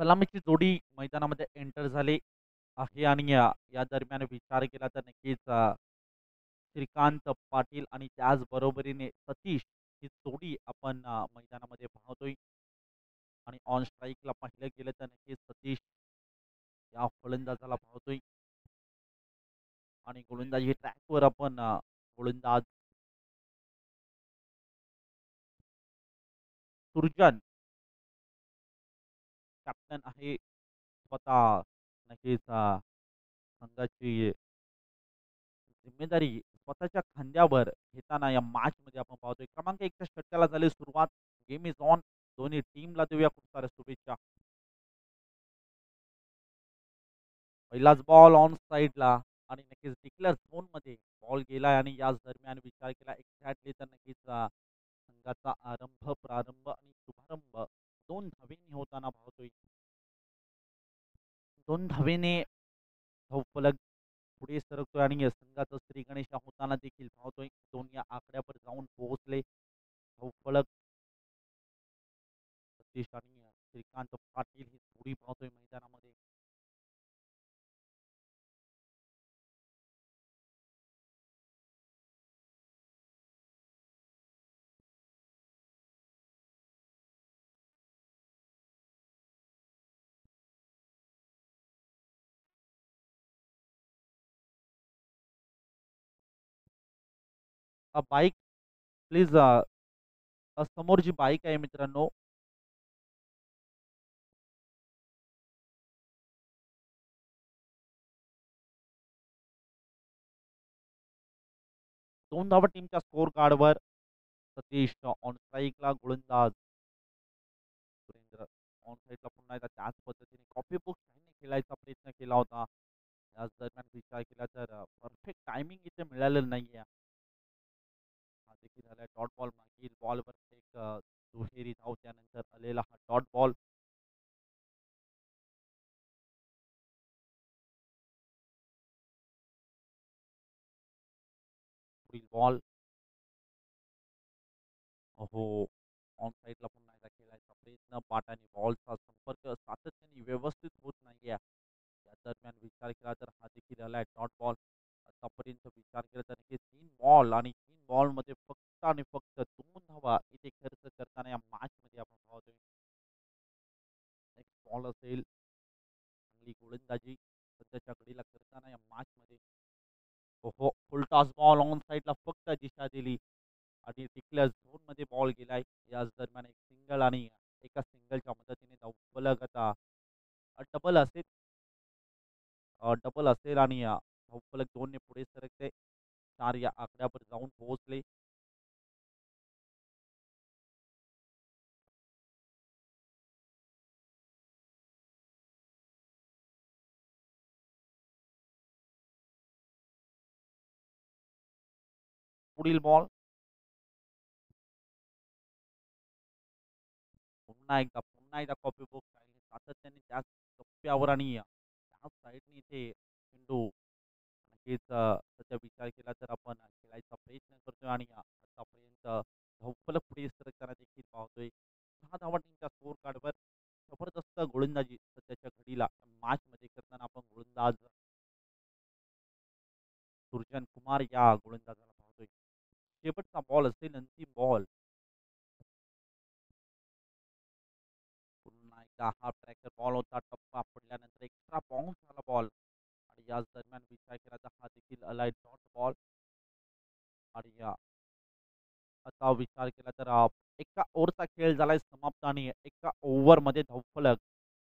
सलामीची जोडी मैदानामध्ये एंटर झाली आहे आणि या दरम्यान विचार केला तर नक्कीच श्रीकांत पाटील आणि त्याचबरोबरीने सतीश ही जोडी आपण मैदानामध्ये पाहतोय आणि ऑन स्ट्राईकला पाहिलं गेलं तर नक्कीच सतीश या फलंदाजाला पाहतोय आणि गोलंदाजी ट्रॅकवर आपण गोलंदाज सुरजन कॅप्टन आहे स्वतः नक्कीच संघाची जिम्मेदारी स्वतःच्या खांद्यावर घेताना या मॅच मध्ये आपण पाहतोय क्रमांक एकच्या षटकाला झाली सुरुवात. Game is on. दोन्ही टीमला देऊया खूप साऱ्या शुभेच्छा. पहिलाच बॉल ऑन साईडला आणि नक्कीच डिक्लेअर झोन मध्ये बॉल गेलाय आणि याच दरम्यान विचार केला एक्झॅक्टली तर नक्कीच संघाचा प्रारंभ आणि शुभारंभ दोन धावेंनी होताना पाहतोय. दोन धावेने धावफलक पुढे सरकतोय आणि संघाचं श्री गणेश होताना देखील पाहतोय. दोन या आकड्यावर जाऊन पोहोचले. धावफलक सतीश आणि श्रीकांत पाटील ही जोडी पाहतोय मैदानामध्ये. बाईक प्लीज, समोर जी बाईक आहे मित्रांनो, दोन धावा टीमच्या स्कोर कार्डवर. सतीश ऑन स्ट्राईकला गोलंदाज सुरेंद्र ऑन साईडला पुन्हा एकदा त्याच पद्धतीने कॉपी बुक खेळायचा प्रयत्न केला होता. याच दरम्यान विचार केला तर परफेक्ट टायमिंग इथे मिळालेलं नाहीये. हा देखील झाला डॉट बॉल. मागील बॉलवर एक दुहेरी धाव त्यानंतर आलेला हा डॉट बॉल. पुढील बॉल हो ऑन साईडला पुन्हा एकदा खेळायचा प्रयत्न. पाट आणि बॉलचा संपर्क सातत्याने व्यवस्थित होत नाहीये. या दरम्यान विचार केला तर हा देखील आलाय डॉट बॉल. आतापर्यंत विचार केला तर नक्की 3 बॉल आणि 3 बॉलमध्ये फक्त आणि फक्त 2 धावा इथे खर्च करताना या मॅच मध्ये आपण पाहतोय. नेक्स्ट बॉल असेल. चांगली गोलंदाजी सध्याच्या घडीला करताना या मॅच मध्ये. हो फुल टॉस बॉल ऑन साईडला फक्त दिशा दिली आणि टिकल्या झोनमध्ये बॉल गेलाय. याच दरम्यान एक सिंगल आणि एका सिंगलच्या मदतीने धावफलक आता डबल असेल. डबल असेल आणि धावफलक 2 ने पुढे सरकते. 4 या आकड्यावर जाऊन पोहोचले. पुढील बॉल पुन्हा एकदा कॉपी बुक राहिले सातत्याने त्याच टप्प्यावर आणि त्याच साईडने इथे चेंडू नक्कीच सध्या विचार केला तर आपण खेळायचा प्रयत्न करतोय आणि आतापर्यंत धावफलक पुढे सरकताना देखील पाहतोय. 6 धावा टीमच्या स्कोर कार्डवर. जबरदस्त गोलंदाजी सध्याच्या घडीला मॅच मध्ये करताना आपण गोलंदाज सुरजन कुमार या गोलंदाजाला पाहतोय. शेवटचा बॉल असेल अंतिम बॉल. पुन्हा एकदा हा ट्रॅकर बॉल होता. टप्पा पडल्यानंतर एक्स्ट्रा बाउन्स झाला बॉल आणि याच दरम्यान विचार केला तर हा देखील अलाय डॉट बॉल आणि आता विचार केला तर एका ओव्हरचा खेळ झालाय समाप्त आणि एका ओव्हरमध्ये धावफलक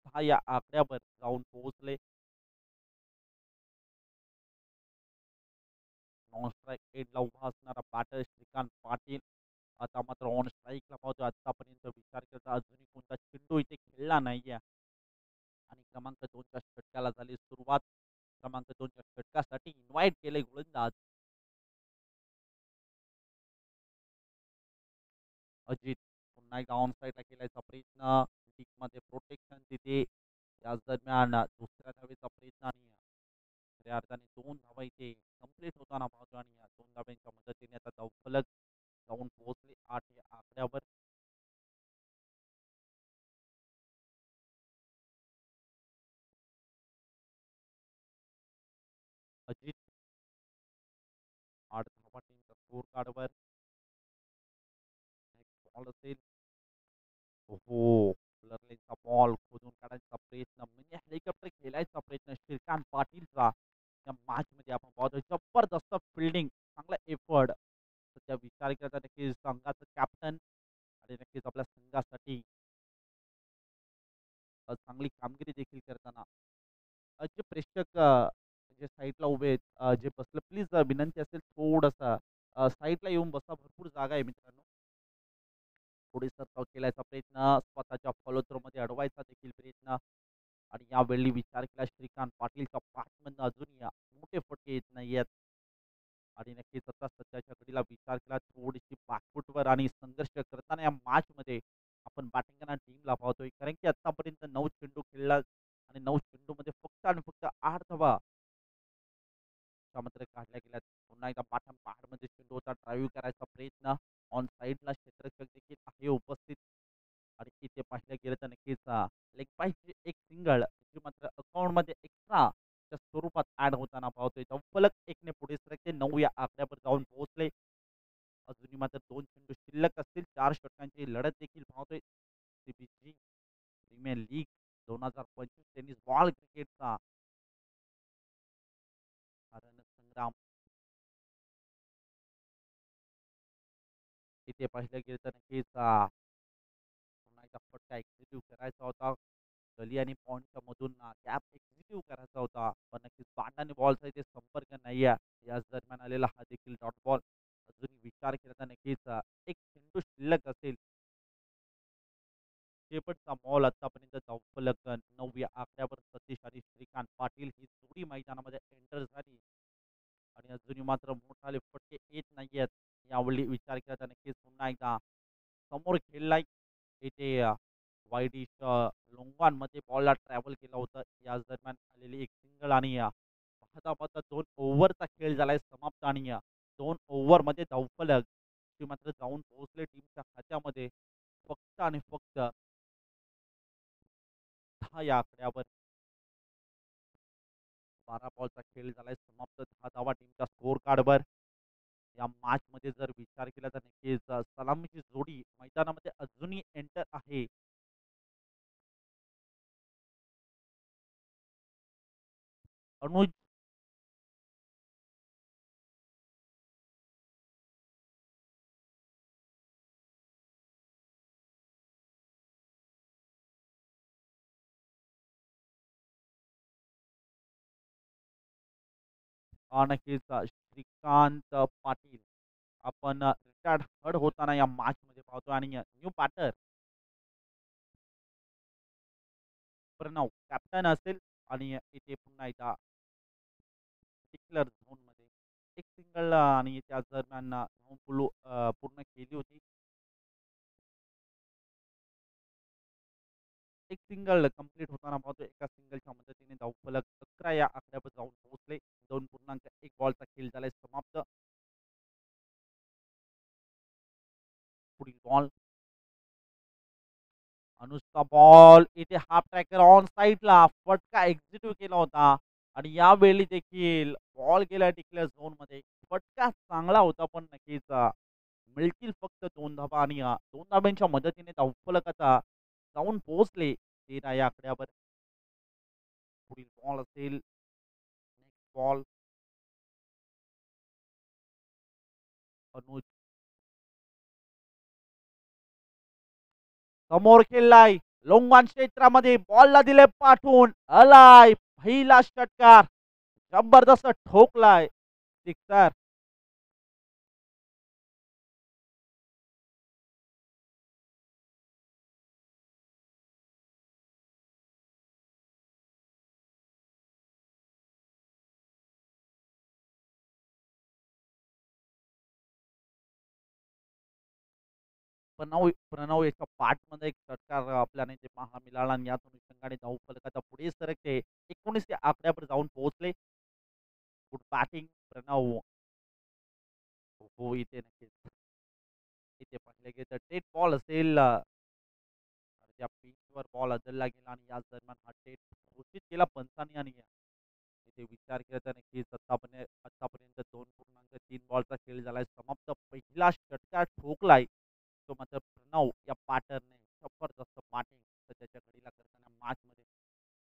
6 या आकड्यावर जाऊन पोहोचले. नॉन स्ट्राईक एंडला उभा असणारा बॅटर श्रीकांत पाटील आता मात्र ऑन स्ट्राईकला पाहतोय. आतापर्यंत विचार करता अजूनही कोणता चेंडू इथे खेळला नाहीये आणि क्रमांक 2च्या षटकाला झाली सुरुवात. क्रमांक 2च्या षटकासाठी इन्व्हाइट केले गोलंदाज अजित. पुन्हा एकदा ऑन साईडला खेळायचा प्रयत्न. मध्ये प्रोटेक्शन तिथे. याच दरम्यान दुसऱ्या धावेचा प्रयत्न आणि खऱ्या अर्थाने 2 धावा इथे कंप्लीट होताना पाहतो आणि या 2 धाव्यांच्या मदतीने आता धावफलक जाऊन पोहोचले 8 या आकड्यावर. अजित 8 धावा टीमच्या स्कोर कार्डवर. नेक्स्ट बॉल असेल. हो, लर्लेनचा बॉल खोदून काढायचा प्रयत्न, मिनी हेलिकॉप्टर खेळायचा प्रयत्न श्रीकांत पाटीलचा. या मॅचमध्ये आपण पाहतोय जबरदस्त फिल्डिंग, चांगला एफर्ट. सध्या विचार केला तर नक्कीच संघाचं कॅप्टन आणि नक्कीच आपल्या संघासाठी चांगली कामगिरी देखील करताना जे प्रेक्षक जे साईडला उभे आहेत, जे बसले, प्लीज विनंती असेल थोडंसं साईडला येऊन बसा. भरपूर जागा आहे मित्रांनो. थोडी सरसाव केल्याचा प्रयत्न, स्वतःच्या फॉलो थ्रो मध्ये अडवायचा देखील प्रयत्न. आणि यावेळी विचार केला श्रीकांत पाटीलच्या पाठमधनं अजूनही मोठे फटके येत नाहीयेत. आणि नक्कीच आता सध्याच्या घडीला विचार केला थोडीशी बॅकफुटवर आणि संघर्ष करताना या मॅचमध्ये आपण बॅटिंग टीमला पाहतोय, कारण की आतापर्यंत 9 चेंडू खेळला आणि 9 चेंडूमध्ये फक्त आणि फक्त 8 धावा मात्र काढल्या गेल्यात. पुन्हा एकदा बाटम पहाडमध्ये चेंडू होता, ड्राईव्ह करायचा प्रयत्न, ऑन साईडला क्षेत्ररक्षक देखील आहे उपस्थित. आणि इथे पाहिलं गेलं तर नक्कीच लेग पाहिजे एक सिंगल जी मात्र अकाउंटमध्ये एक्स्ट्रा च्या स्वरूपात ऍड होताना पाहतोय. फलक एकने पुढे सरकते, 9 या आकड्यावर जाऊन पोहोचले. अजूनही मात्र 2 चेंडू शिल्लक असतील. 4 षटकांची लढत देखील पाहतोय. CBG premier league 2025 tennis ball क्रिकेटचा संग्राम. इथे पाहिलं गेलं तर नक्कीच पुन्हा एकदा फटका एक्झिक्यूट करायचा होता. गली आणि पॉइंटच्या मधून गॅप एक्झिक्यूट करायचा होता, पण नक्कीच बांडाने बॉलचा इथे संपर्क नाही आहे. याच दरम्यान आलेला हा देखील डॉट बॉल. अजून विचार केला तर नक्कीच एक चेंडू शिल्लक असेल. शेवटचा बॉल आतापर्यंत धावफलक 9 या आकड्यावर सतीश आणि श्रीकांत पाटील ही जोडी मैदानामध्ये एंटर झाली. आणि अजूनही मात्र मोठाले फटके येत नाहीयेत. यावेळी विचार केला तर नक्कीच पुन्हा एकदा समोर खेळलाय. इथे वाईडिश लोंगवानमध्ये बॉलला ट्रॅव्हल केलं होतं. याच दरम्यान आलेली एक सिंगल आणि पाहता पाहता 2 ओव्हरचा खेळ झालाय समाप्त. आणि 2 ओव्हरमध्ये धावफलक ती मात्र जाऊन पोहोचले टीमच्या खात्यामध्ये फक्त आणि फक्त 10 या आकड्यावर. 12 बॉलचा खेळ झालाय समाप्त, 10 धावा टीमच्या स्कोर कार्डवर. या मॅच मध्ये जर विचार केला तर नक्कीच सलामीची जोडी मैदानामध्ये अजूनही एंटर आहे. अनुज नक्कीच श्रीकांत पाटील आपण रिटायर्ड हड होताना या मॅच मध्ये पाहतो. आणि न्यू बॅटर प्रणव कॅप्टन असेल. आणि इथे पुन्हा एकदा डिक्लर झोन मध्ये एक सिंगल आणि त्याच दरम्यान पूर्ण केली होती. एक सिंगल कंप्लीट होताना पाहतो. एका सिंगलच्या मदतीने धावफलक 11 या आकड्यावर जाऊन पोहोचले. 2.1 बॉलचा खेळ झालाय समाप्त. पुढील बॉल, अनुजचा बॉल इथे हाफ ट्रॅकर ऑन साईडला फटका एक्झिक्यूट केला होता. आणि यावेळी देखील बॉल गेला टिकल्या झोन मध्ये. फटका चांगला होता, पण नक्कीच मिळतील फक्त 2 धाबा. आणि 2 धाब्यांच्या मदतीने धावफलक आता जाऊन पोहोचले 13 या आकड्यावर. पुढील बॉल असेल. नेक्स्ट बॉल, अनुज समोर खेळलाय लोंगवान क्षेत्रामध्ये, बॉलला दिले पाठवून, अलाय पहिला षटकार जबरदस्त ठोकलाय सिक्सर. प्रणव एका पाठमध्ये एक षटकार आपल्याला इथे पाहायला मिळाला. आणि याच अनुषंगाने धावफलकाचा पुढे सरकते 19 या आकड्यावर जाऊन पोहोचले. Good batting Pranav. हो, इथे नक्कीच इथे पाहिले गेले तर डेट बॉल असेल. त्या पिचवर बॉल अदलला गेला आणि याच दरम्यान हा डेट घोषित केला पंचांनी. आणि इथे विचार विचार केला तर नक्कीच आतापर्यंत 2.3 बॉलचा खेळ झालाय समाप्त. पहिला षटकार ठोकलाय तो मात्र प्रणव या बॅटरने. जबरदस्त बॅटिंग त्याच्या घडीला करताना मॅचमध्ये.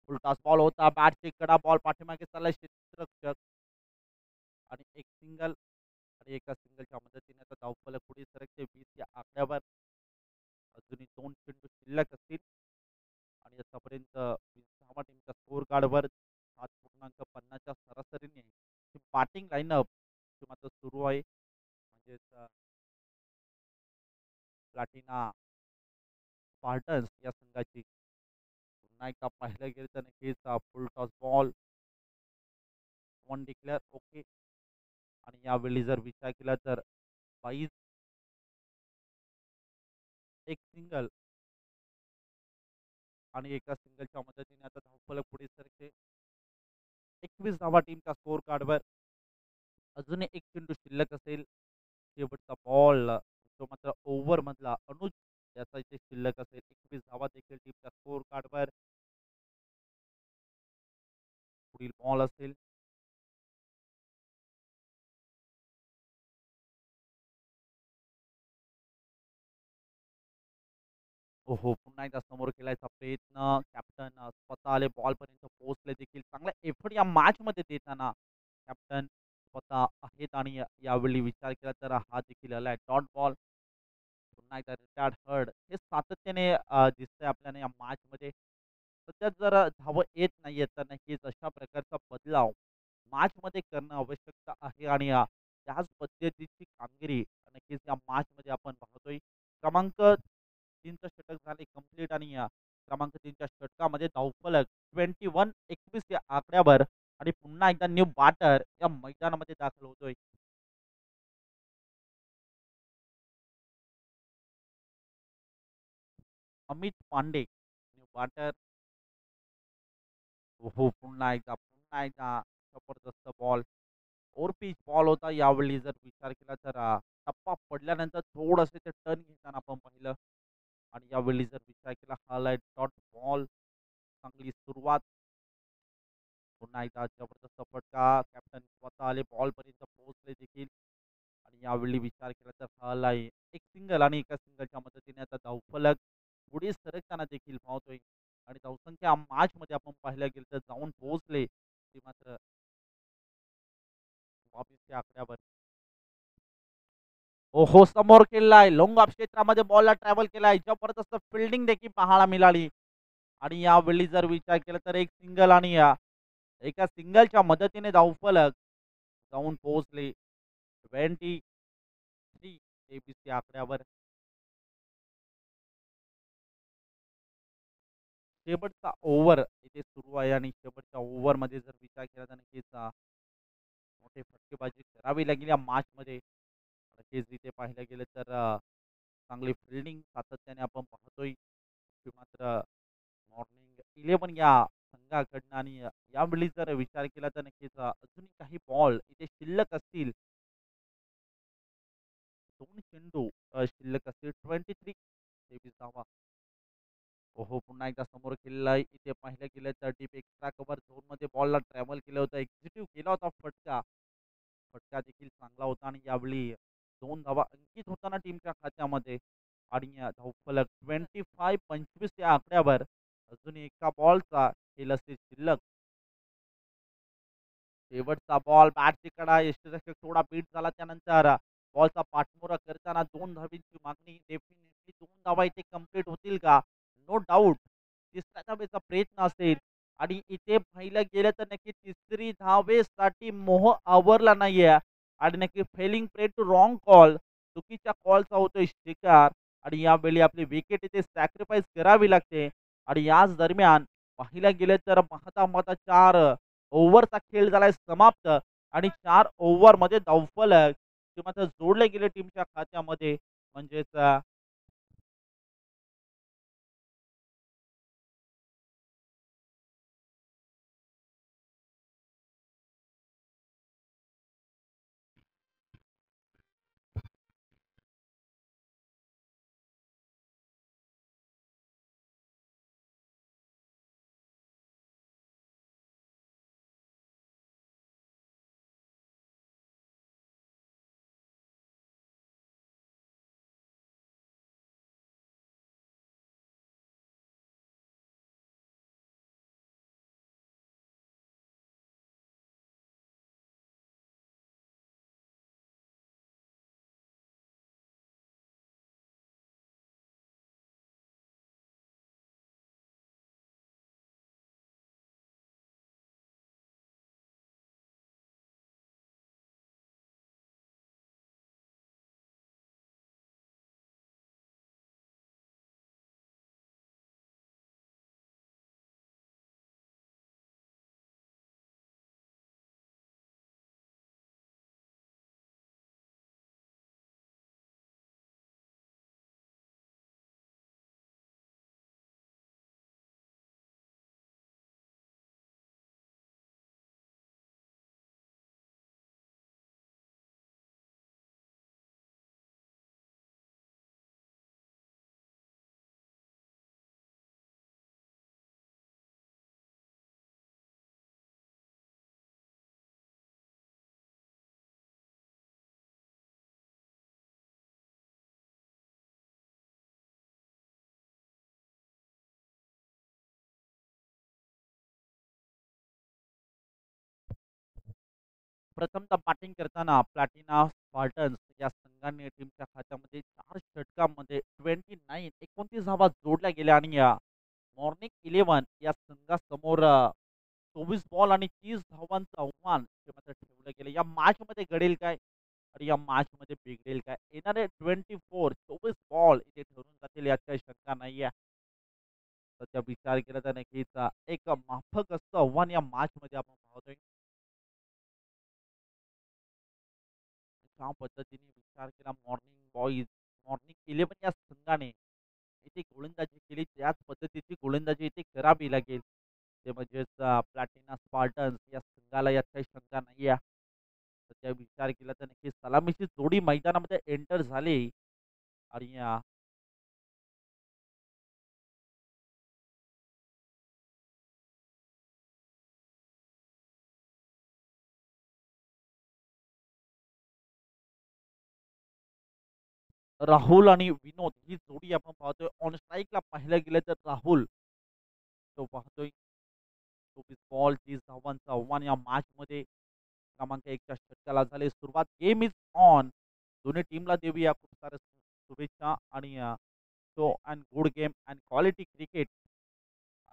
फुलटॉस बॉल होता, बॅटची कडा बॉल पाठीमागे चाललाय क्षेत्ररक्षक आणि एक सिंगल आणि एका सिंगलच्या मदतीने आता धावफलक पुढे सरकते 20 या आकड्यावर. अजूनही 2 चेंडू शिल्लक असतील आणि आतापर्यंत 20 टीमच्या स्कोर कार्डवर 7.50च्या सरासरीने ही बॅटिंग लाईनअप मात्र सुरू आहे. म्हणजेच प्लॅटिना स्पार्टन्स या संघाची. पुन्हा एकदा पाहिलं गेलं तर नक्कीच फुल toss ball one declare okay. आणि यावेळी जर विचार केला तर 22 एक सिंगल आणि एका सिंगलच्या मदतीने आता धावफलक पुढे सरकते. 21 धावा टीमच्या स्कोर कार्डवर. अजूनही एक चेंडू शिल्लक असेल. शेवटचा बॉल तो मात्र ओव्हर मधला अनुज याचा इथे शिल्लक असेल. 21 धावा देखील टीमच्या स्कोर कार्डवर. पुढील बॉल असेल. ओहो, पुन्हा एकदा समोर खेळायचा प्रयत्न. कॅप्टन स्वतः आले बॉलपर्यंत पोहोचले देखील. चांगला एफर्ट या मॅचमध्ये देताना कॅप्टन स्वतः आहेत आणि यावेळी विचार केला तर हा देखील आलाय डॉट बॉल. पुन्हा एकदा रिटायर्ड हर्ड हे सातत्याने दिसतंय आपल्याला या मॅचमध्ये. सध्या जर धावं येत नाहीये तर नक्कीच अशा प्रकारचा बदलाव मॅचमध्ये करणं आवश्यकता आहे आणि त्याच पद्धतीची कामगिरी नक्कीच या मॅचमध्ये आपण पाहतोय. क्रमांक 3चं षटक झाले कंप्लीट आणि क्रमांक 3च्या षटकामध्ये धावफलक 21-21 या आकड्यावर आणि पुन्हा एकदा न्यू बॅटर या मैदानामध्ये दाखल होतोय. Amit Pande new batter. हो, पुन्हा एकदा जबरदस्त बॉल. ओव्हर पिच बॉल होता. यावेळी जर विचार केला तर टप्पा पडल्यानंतर थोडंसं ते टर्न घेताना आपण पाहिलं आणि यावेळी जर विचार केला हायलाइट डॉट बॉल. चांगली सुरुवात. पुन्हा एकदा जबरदस्त फटका. कॅप्टन स्वतः आले बॉलपर्यंत पोहोचले देखील आणि यावेळी विचार केला तर हायलाइट एक सिंगल आणि एका सिंगलच्या मदतीने आता धावफलक पुढे सरकताना देखील पाहतोय आणि धावसंख्या मॅचमध्ये आपण पाहायला गेलं तर जाऊन पोहोचले ते मात्र 22 आकड्यावर. ओहो, समोर केलाय लॉंग ऑफ क्षेत्रामध्ये बॉलला ट्रॅव्हल केलाय. जबरदस्त फिल्डिंग देखील पाहायला मिळाली आणि यावेळी जर विचार केला तर एक सिंगल आणि एका सिंगलच्या मदतीने धावफलक जाऊन पोहोचले 23 आकड्यावर. शेवटचा ओव्हर इथे सुरू आहे आणि शेवटच्या ओव्हरमध्ये जर विचार केला तर नक्कीच मोठे फटकेबाजी करावी लागेल या मॅचमध्ये. नक्कीच इथे पाहिलं गेलं तर चांगली फिल्डिंग सातत्याने आपण पाहतोय. की मात्र मॉर्निंग 11 या संघाकडनं आणि यावेळी जर विचार केला तर नक्कीच अजूनही काही बॉल इथे शिल्लक असतील. 2 चेंडू शिल्लक असतील. 23 धावा. ओहो, पुन्हा एकदा समोर केलेला इथे पाहिलं गेलं तर डीप एक्स्ट्रा कव्हर झोनमध्ये बॉलला ट्रॅव्हल केलं होतं. एक्झिक्यूटिव्ह केला होता फटका. फटका देखील चांगला होता आणि यावेळी 2 धावा अंकित होताना टीमच्या खात्यामध्ये आणि धावफलक 25-25 या आकड्यावर. अजून एका बॉलचा खेळ असतील शिल्लक. शेवटचा बॉल बॅटची कडा यष्टीरक्षक थोडा बीट झाला त्यानंतर बॉलचा पाठमोरा करताना 2 धावींची मागणी. डेफिनेटली 2 धावा इथे कंप्लीट होतील का? नो डाऊट तिसऱ्या धावेचा प्रयत्न असेल आणि इथे पाहिलं गेलं तर नक्की तिसरी धावेसाठी मोह आवरला नाहीये आणि नक्की failing play to wrong call चुकीच्या कॉलचा होतोय शिकार आणि यावेळी आपली विकेट इथे सॅक्रिफाईस करावी लागते आणि याच दरम्यान पाहिलं गेलं तर पाहता 4 ओव्हरचा खेळ झालाय समाप्त आणि 4 ओव्हरमध्ये धावफलक ते मात्र जोडले गेले टीमच्या खात्यामध्ये. म्हणजेच प्रथमतः बॅटिंग करताना प्लॅटिना स्पार्टन्स या संघाने टीमच्या खात्यामध्ये 4 षटकांमध्ये 29 धावा जोडल्या गेल्या आणि मॉर्निंग 11 या संघासमोर 24 बॉल आणि 30 धावांचं आव्हान ते मात्र ठेवलं गेलं. या मॅचमध्ये घडेल काय आणि या मॅचमध्ये बिघडेल काय? येणारे 24 बॉल इथे ठरून जातील यात काही शंका नाहीये. सध्या विचार केला तर नक्कीच एक माफक असं आव्हान या मॅचमध्ये आपण पाहतोय. ज्या पद्धतीने विचार केला मॉर्निंग 11 या संघाने इथे गोलंदाजी केली त्याच पद्धतीची गोलंदाजी इथे करावी लागेल. ते म्हणजेच प्लॅटिना स्पार्टन्स या संघाला यात काही शंका नाही आहे. सध्या विचार केला तर नक्कीच सलामीची जोडी मैदानामध्ये एंटर झाली आणि राहुल आणि विनोद ही जोडी आपण पाहतोय. ऑन स्ट्राईकला पाहिलं गेलं तर राहुल तो पाहतोय 24 बॉल 30 धावांचं आव्हान या मॅचमध्ये क्रमांक 1च्या षटकाला झाली सुरुवात. Game is on. दोन्ही टीमला देऊया खूप साऱ्या शुभेच्छा आणि so and good game and quality cricket.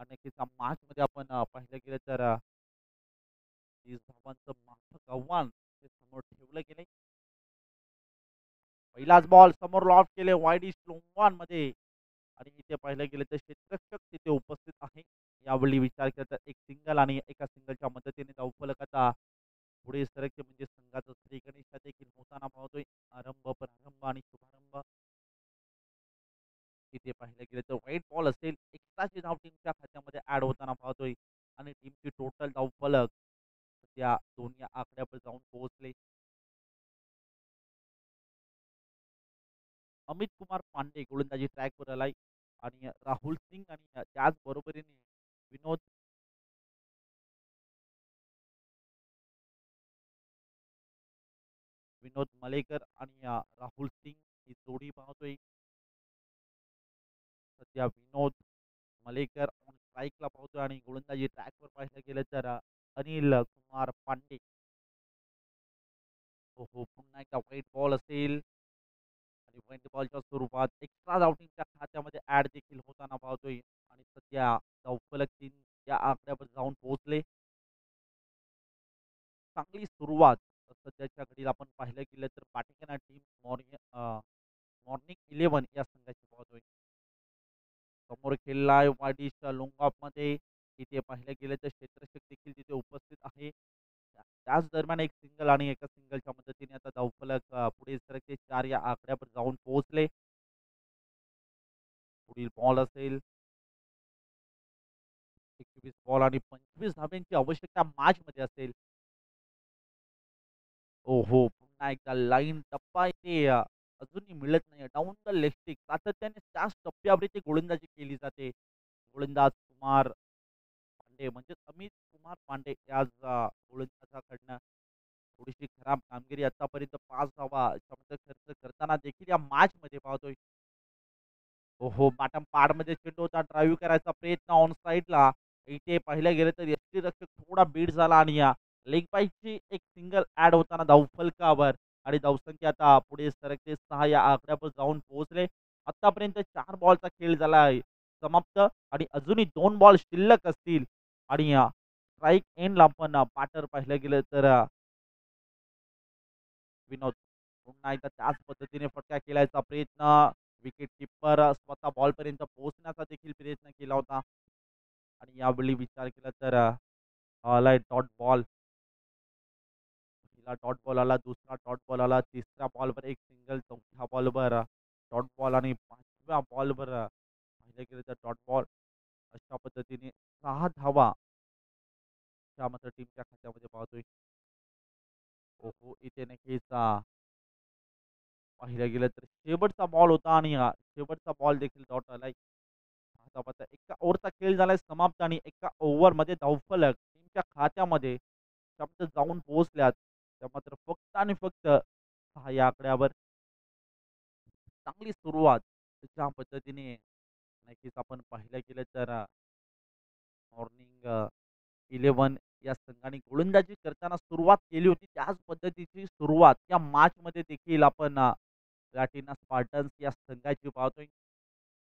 नक्कीच या मॅचमध्ये आपण पाहिलं गेलं तर 30 धावांचं माफक आव्हान ते समोर ठेवलं गेले. पहिलाच बॉल समोर लॉफ केले वाईड स्लोवान मध्ये आणि इथे पाहिलं गेलं तर क्षेत्ररक्षक तिथे उपस्थित आहे. यावेळी विचार केला तर एक सिंगल आणि एका सिंगलच्या मदतीने धावफलक आता पुढे सरकते म्हणजे संघाचं श्रीगणेशा देखील होताना पाहतोय. प्रारंभ आणि शुभारंभ इथे पाहिलं गेलं तर वाईट बॉल असेल एक्स्ट्राची धाव टीमच्या खात्यामध्ये ऍड होताना पाहतोय आणि टीमची टोटल धावफलक त्या दोन्ही आकड्यावर जाऊन पोहोचले. अमित कुमार पांडे गोलंदाजी ट्रॅकवर आलाय आणि राहुल सिंग आणि त्याच बरोबरीने विनोद विनोद मलेकर आणि राहुल सिंग ही जोडी पाहतोय. सध्या विनोद मलेकर ऑन स्ट्राईकला पाहतोय आणि गोलंदाजी ट्रॅकवर पाहिलं गेलं तर अनिल कुमार पांडे. हो हो पुन्हा एकदा व्हाईट बॉल असेल आणि व्हाईट बॉलच्या स्वरूपात एक्स्ट्रा धावटींच्या खात्यामध्ये ऍड देखील होताना पाहतोय आणि सध्या धावफलक 3 या आकड्यावर जाऊन पोहोचले. चांगली सुरुवात सध्याच्या घडीला आपण पाहिलं गेलं तर पाठिंबा टीम मॉर्निंग 11 या संघाची पाहतोय. समोर खेळलाय वाडीच्या मध्ये इथे पाहिलं गेलं तर क्षेत्ररक्षक देखील तिथे उपस्थित आहे. त्याच दरम्यान एक सिंगल आणि एका सिंगलच्या मदतीने आता धावफलक पुढे सरकते 4 या आकड्यावर जाऊन पोहोचले. पुढील बॉल असेल 21 बॉल आणि 25 धाब्यांची आवश्यकता मॅच मध्ये असेल. ओहो! पुन्हा एकदा लाईन टप्पा इथे अजूनही मिळत नाही. डाउन द लेग स्टिक सातत्याने त्याच टप्प्यावर इथे गोलंदाजी केली जाते. गोलंदाज पांडे म्हणजेच अमित कुमार पांडे याच गोलंदाजाकडनं थोडीशी खराब कामगिरी आतापर्यंत 5 धावा खर्च करताना देखील या मॅचमध्ये पाहतोय. ओहो! बॉटम पाडमध्ये चेंडू होता. ड्राईव्ह करायचा प्रयत्न ऑन साइडला. इथे पाहिलं गेलं तर यष्टीरक्षक थोडा बीट झाला आणि या लेग बाईकची एक सिंगल ॲड होताना धावफलकावर आणि धावसंख्या आता पुढे सरकते 6 या आकड्यावर जाऊन पोहोचले. आत्तापर्यंत 4 बॉलचा खेळ झाला आहे समाप्त आणि अजूनही 2 बॉल शिल्लक असतील आणि स्ट्राईक एंडला पण बॅटर पाहिलं गेलं तर विनोद पुन्हा एकदा त्याच पद्धतीने फटका खेळायचा प्रयत्न विकेट किपर स्वतः बॉलपर्यंत पोहोचण्याचा देखील प्रयत्न केला होता आणि यावेळी विचार केला तर आलाय डॉट बॉल. पहिला डॉट बॉल आला, दुसरा डॉट बॉल आला, तिसऱ्या बॉलवर एक सिंगल, चौथ्या बॉलवर डॉट बॉल आणि 5व्या बॉलवर पाहिलं गेलं तर डॉट बॉल. अशा पद्धतीने 6 धावा त्यामात्र टीमच्या खात्यामध्ये पाहतोय. ओहो! इथे नक्कीच पाहिलं गेलं तर शेवटचा बॉल होता आणि शेवटचा बॉल देखील डॉट आलाय. पाहता पाहता एका ओव्हरचा खेळ झालाय समाप्त आणि एका ओव्हरमध्ये धावफलक टीमच्या खात्यामध्ये शब्द जाऊन पोहोचल्यात. त्या मात्र फक्त आणि फक्त 6 या आकड्यावर चांगली सुरुवात ज्या पद्धतीने नक्कीच आपण पाहिलं गेलं तर मॉर्निंग 11 या संघाने गोलंदाजी करताना सुरुवात केली होती त्याच पद्धतीची सुरुवात या मॅचमध्ये देखील आपण प्लॅटिना स्पार्टन्स या संघाची पाहतोय.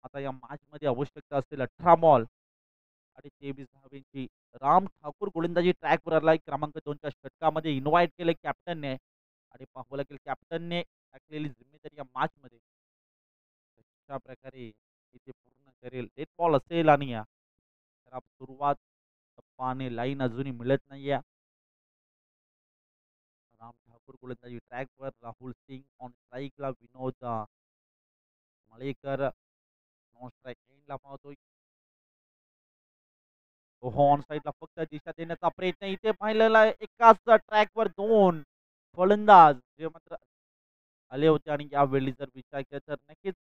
आता या मॅचमध्ये आवश्यकता असेल 18 बॉल आणि 23 धावेंची. राम ठाकूर गोलंदाजी ट्रॅकवर आलाय. क्रमांक 2च्या षटकामध्ये इन्व्हाइट केले कॅप्टनने आणि पाहावं लागेल कॅप्टनने टाकलेली जिम्मेदारी या मॅचमध्ये कशा प्रकारे इथे पूर्ण करेल. डेथ बॉल असेल आणि खराब सुरुवात टप्पाने लाईन अजूनही मिळत नाहीये. राम ठाकूर गोलंदाजी ट्रॅकवर. राहुल सिंग ऑन स्ट्राईकला. विनोद मळेकर नॉन स्ट्राईक एंडला पाहतोय. ओहो ऑन साईडला फक्त दिशा देण्याचा प्रयत्न इथे पाहिलेला आहे. एकाच ट्रॅकवर दोन फलंदाज जे मात्र आले होते आणि यावेळी जर विचार केला तर नक्कीच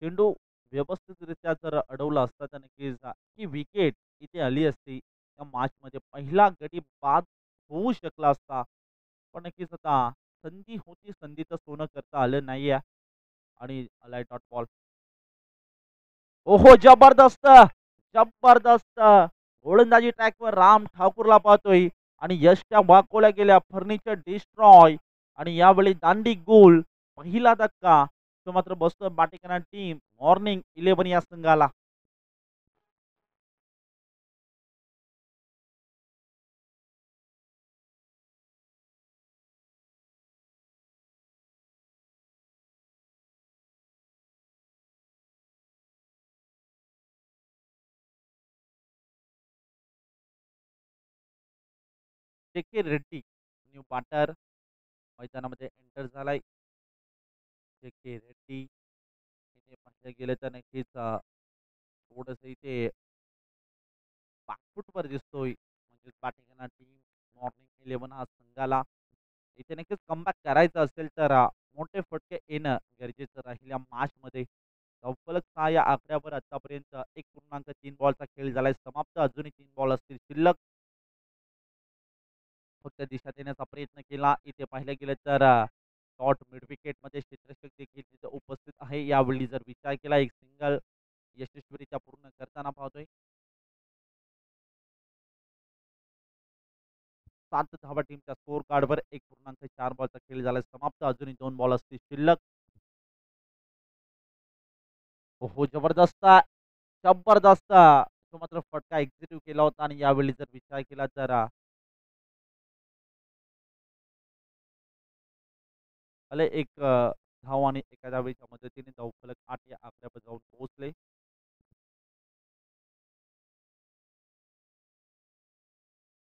चेंडू व्यवस्थितरित्या जर अडवला असता तर नक्कीच ही विकेट इथे आली असती. या मॅचमध्ये पहिला गडी बाद होऊ शकला असता. पण नक्कीच आता संधी होती, संधीचं सोनं करता आलं नाहीये आणि आलाय डॉट बॉल. ओहो जबरदस्त जबरदस्त गोलंदाजी ट्रॅकवर राम ठाकूरला पाहतोय आणि यशच्या वाकवल्या गेल्या फर्निचर डिस्ट्रॉय आणि यावेळी दांडी गोल. पहिला धक्का तो मात्र बसतोय बाटेकना टीम मॉर्निंग 11 या संघाला. जे के रेड्डी न्यू बॅटर मैदानामध्ये एंटर झालाय. जे के रेड्डी इथे पाहिलं गेलं तर नक्कीच थोडस इथे बॅकफूटवर दिसतोय. म्हणजे बाटेकना टीम मॉर्निंग 11 हा संघाला इथे नक्कीच कमबॅक करायचं असेल तर मोठे फटके येणं गरजेचं राहील या मॅचमध्ये. फलक 6 या आकड्यावर आतापर्यंत 1.3 बॉलचा खेळ झालाय समाप्त. अजूनही 3 बॉल असतील शिल्लक. फक्त दिशा देण्याचा प्रयत्न केला. इथे पाहिलं गेलं तर शॉर्ट मिड विकेटमध्ये क्षेत्ररक्षक देखील तिथे उपस्थित आहे. यावेळी जर विचार केला एक सिंगल यशस्वीरित्या पूर्ण करताना पाहतोय. 7 धावा टीमच्या स्कोर कार्डवर. 1.4 बॉलचा खेळ झाला समाप्त. अजूनही 2 बॉल असतील शिल्लक. हो जबरदस्त जबरदस्त तो मात्र फटका एक्झिक्यूट केला होता आणि यावेळी जर विचार केला तर भले एक धाव आणि एका धावेच्या मदतीने धावफलक 8 या आकड्यावर जाऊन पोहोचले.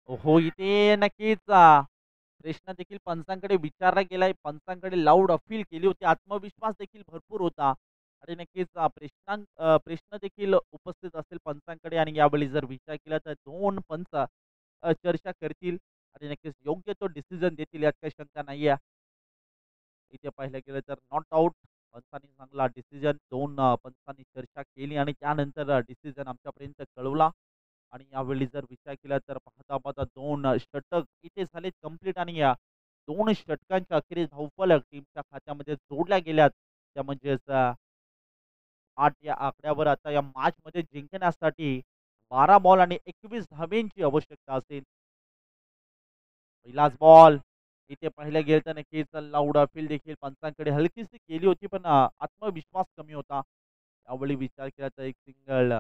हो इथे नक्कीच प्रश्न देखील पंचांकडे विचारला गेलाय. पंचांकडे लाऊड अपील केली होती. आत्मविश्वास देखील भरपूर होता आणि नक्कीच प्रश्न देखील उपस्थित असेल पंचांकडे आणि यावेळी जर विचार केला तर 2 पंच चर्चा करतील आणि नक्कीच योग्य तो डिसिजन देतील यात काही शंका नाहीये. इथे पाहिलं गेलं तर नॉट आउट पंचांनी चांगला डिसिजन 2 पंचांनी चर्चा केली आणि त्यानंतर डिसिजन आमच्यापर्यंत कळवला. आणि यावेळी जर विचार केला तर पाहता पाहता 2 षटक इथे झालेत कंप्लीट आणि या 2 षटकांच्या अखेरीस धावफलक टीमच्या खात्यामध्ये जोडल्या गेल्यात. त्या म्हणजेच 8 या आकड्यावर आता या मॅचमध्ये जिंकण्यासाठी 12 बॉल आणि 21 धावेंची आवश्यकता असेल. पहिलाच बॉल इथे पाहिलं गेलं तर नक्कीच लाऊड अपील देखील पंचांकडे हलकीशी केली होती पण आत्मविश्वास कमी होता. यावेळी विचार केला तर एक सिंगल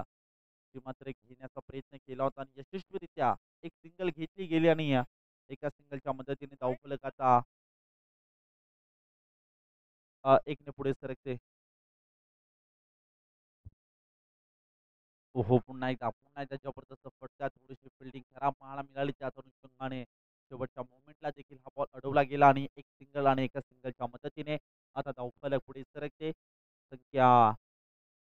मात्र घेण्याचा प्रयत्न केला होता आणि यशस्वीरित्या एक सिंगल घेतली गेली आणि एका सिंगलच्या मदतीने धावफलकाचा 1 ने पुढे सरकते. हो पुन्हा एकदा जबरदस्त फटका. थोडीशी फिल्डिंग खराब पाहायला मिळाली. त्याच अनुषंगाने शेवटच्या मोमेंटला देखील हा बॉल अडवला गेला आणि एक सिंगल आणि एका सिंगलच्या मदतीने आता धावफलक पुढे सरकते. संख्या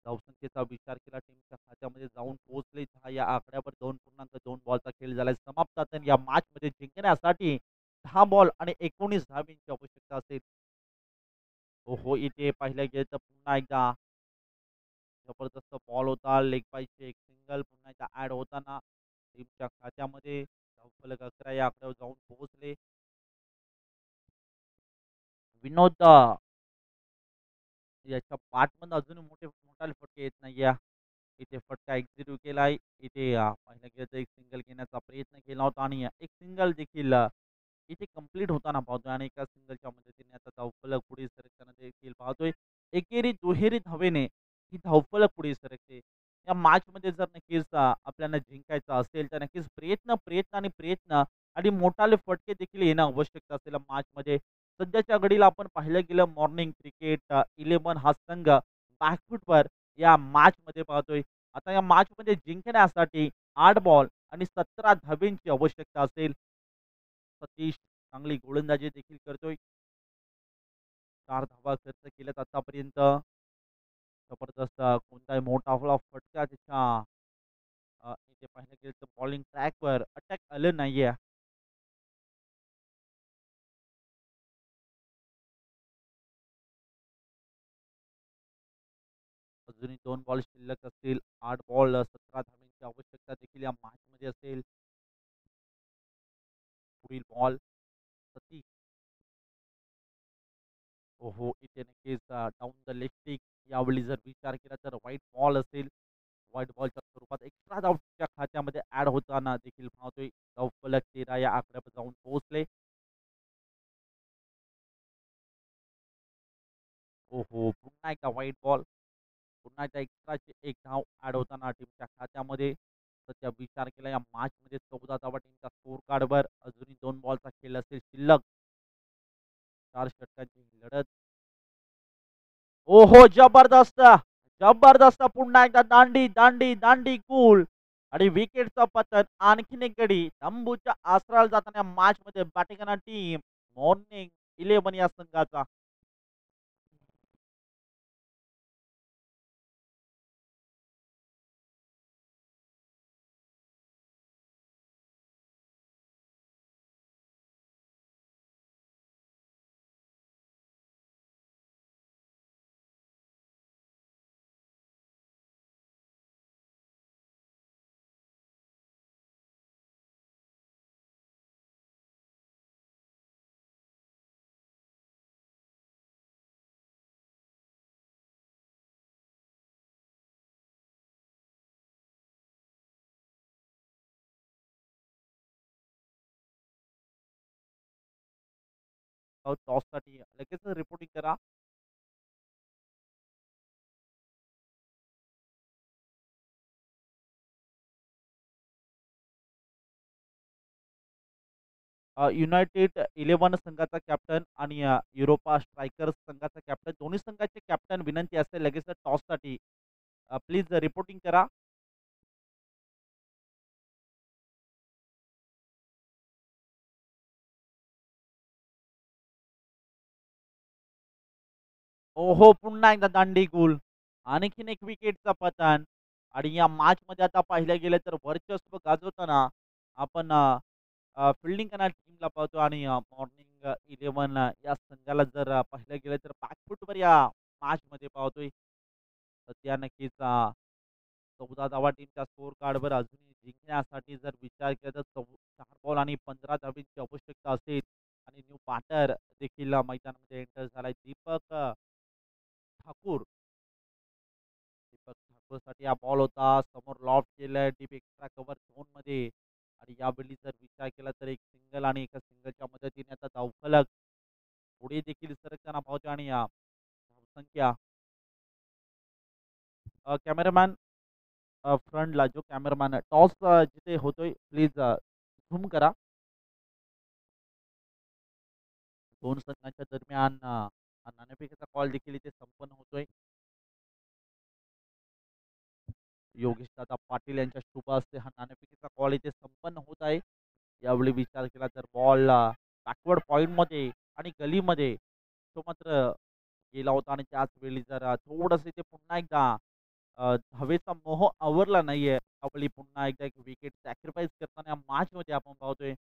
धावसंख्येचा विचार केला टीमच्या खात्यामध्ये जाऊन पोहोचले 10 या आकड्यावर. 2.2 बॉलचा खेळ झालाय समाप्त. आता या मॅचमध्ये जिंकण्यासाठी 10 बॉल आणि 19 धावेंची आवश्यकता असेल. हो इथे पाहिलं गेलं तर पुन्हा एकदा जबरदस्त बॉल होता. लेग पायचे एक सिंगल पुन्हा एकदा ॲड होताना टीमच्या खात्यामध्ये धावफलक 11 या आकड्यावर जाऊन पोहोचले. विनोद याच्या पाठमधून अजूनही मोठाले फटके येत नाहीये. इथे फटका एक्झिक्यूट केलाय. इथे पाहिलं गेलं तर एक सिंगल घेण्याचा प्रयत्न केला होता आणि एक सिंगल देखील इथे कंप्लीट होताना पाहतोय आणि एका सिंगलच्या मदतीने आता धावफलक पुढे सरकताना देखील पाहतोय. एकेरी दुहेरी धावेने ही धावफलक पुढे सरकते. या मॅचमध्ये जर नक्कीच आपल्याला जिंकायचं असेल तर नक्कीच प्रयत्न, प्रयत्न आणि प्रयत्न आणि मोठाले फटके देखील येणं आवश्यक असेल मॅचमध्ये. सध्याच्या घडीला आपण पाहिलं गेलं मॉर्निंग क्रिकेट 11 हा संघ बॅकफूटवर या मॅचमध्ये पाहतोय. आता या मॅचमध्ये जिंकण्यासाठी 8 बॉल आणि 17 धावेंची आवश्यकता असेल. सतीश चांगली गोलंदाजी देखील करतोय. 4 धावा खर्च केल्यात आतापर्यंत. जबरदस्त कोणताही मोठा आपला फटका त्याच्या इथे पाहिलं गेलं तर बॉलिंग ट्रॅकवर अटॅक आलं नाहीये. अजूनही 2 बॉल शिल्लक असतील. 8 बॉल 17 धावांची आवश्यकता देखील या मॅचमध्ये असेल. पुढील बॉल सतीश. हो, इथे नक्कीच डाउन द लेग स्टिक यावेळी जर विचार केला तर व्हाईट बॉल असेल. व्हाईट बॉलच्या स्वरूपात एक्स्ट्रा धावच्या खात्यामध्ये ॲड होताना देखील पाहतोय. धावफलक 13 या आकड्यावर जाऊन पोहोचले. पुन्हा एकदा व्हाईट बॉल. पुन्हा एकदा एक्स्ट्राची एक धाव ॲड होताना टीमच्या खात्यामध्ये. सध्या विचार केला या मॅचमध्ये 14 धावा टीमच्या स्कोर कार्डवर. अजूनही 2 बॉलचा खेळ असेल शिल्लक. 4 षटकांची ही लढत. जबरदस्त! जबरदस्त! पुन्हा एकदा दांडी, दांडी, दांडी गुल आणि विकेटचं पतन. आणखीन एक गडी तंबूच्या आसराला जाताना मॅचमध्ये बॅटिंग करणारी टीम मॉर्निंग 11 या संघाचा. टॉससाठी लगेच रिपोर्टिंग करा. युनायटेड 11 संघाचा कॅप्टन आणि युरोपा स्ट्रायकर्स संघाचा कॅप्टन दोन्ही संघाचे कॅप्टन विनंती असते लगेच टॉससाठी प्लीज रिपोर्टिंग करा. पुन्हा एकदा दांडी गुल. आणखीन एक विकेटचा पतन आणि या मॅचमध्ये आता पाहिलं गेलं तर वर्चस्व गाजवताना आपण फिल्डिंग करणाऱ्या टीमला पाहतो आणि मॉर्निंग 11 या संघाला जर पाहिलं गेलं तर बॅकफूटवर या मॅचमध्ये पाहतोय. सध्या नक्कीच 14 धावा टीमच्या स्कोर कार्डवर. अजूनही जिंकण्यासाठी जर विचार केला तर 4 बॉल आणि 15 धावांची आवश्यकता असेल आणि न्यू बॅटर देखील मैदानामध्ये एंटर झालाय. ठाकूर दीपक ठाकूरसाठी हा बॉल होता. समोर लॉफ्ट केलंय डीप एक्स्ट्रा कव्हर झोनमध्ये आणि यावेळी जर विचार केला तर एक सिंगल आणि एका सिंगलच्या मदतीने आता धावफलक पुढे देखील सरकताना पाहतोय आणि धावसंख्या कॅमेरामॅन फ्रंटला जो कॅमेरामॅन टॉस जिथे होतोय प्लीज झूम करा. दोन संघांच्या दरम्यान नाणेफेकीचा कॉल देखील इथे संपन्न होतोय. योगेश दादा पाटील यांच्या शुभ हस्ते हा नाणेफेकीचा कॉल इथे संपन्न होत आहे. यावेळी विचार केला तर बॉल बॅकवर्ड पॉईंटमध्ये आणि गलीमध्ये तो मात्र गेला होता आणि त्याच वेळी जर थोडंसं इथे पुन्हा एकदा हवेचा मोह आवरला नाहीये. त्यावेळी पुन्हा एकदा एक विकेट सॅक्रिफाईस करताना मॅचमध्ये आपण पाहतोय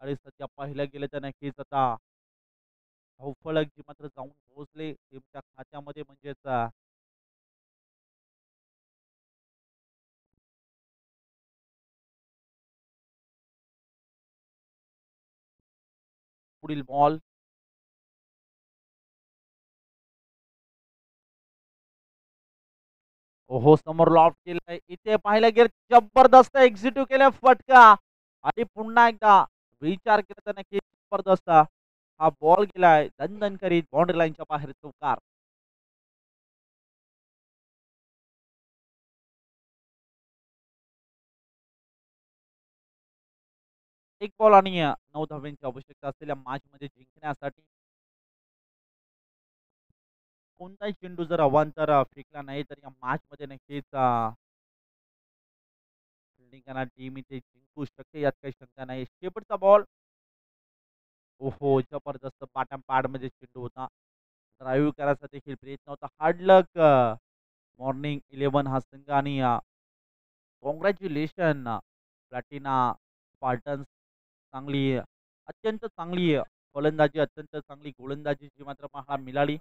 आणि सध्या पाहिलं गेलं तर नक्कीच आता धावफलक जी मात्र जाऊन पोहोचले टीमच्या खात्यामध्ये म्हणजेच पुढील बॉल. समोर लॉफ्ट केलंय. इथे पाहिलं गेलं जबरदस्त एक्झिक्यूट केलाय फटका आणि पुन्हा एकदा विचार केला तर नक्कीच जबरदस्त हा बॉल गेलाय दणदण करीत बाउंड्री लाईनच्या बाहेर चौकार. एक बॉल आणि 9 धावांची आवश्यकता असलेल्या मॅच मध्ये जिंकण्यासाठी कोणताही चेंडू जर अवांतर फेकला नाही तर या मॅच मध्ये नक्कीच फिल्डिंग टीम इथे जिंकू शकते यात काही शंका नाही. शेवटचा बॉल ओहो जबरदस्त पाट्या पाड मध्ये चेंडू होता. ड्राईव्ह करायचा देखील प्रयत्न होता. हार्ड लक मॉर्निंग 11 हा संघ आणि कॉंग्रॅच्युलेशन प्लॅटिना स्पार्टन्स. चांगली अत्यंत चांगली फलंदाजी अत्यंत चांगली गोलंदाजी जी मात्र मला मिळाली.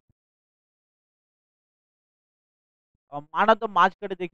मॅन ऑफ द मॅच कडे देखील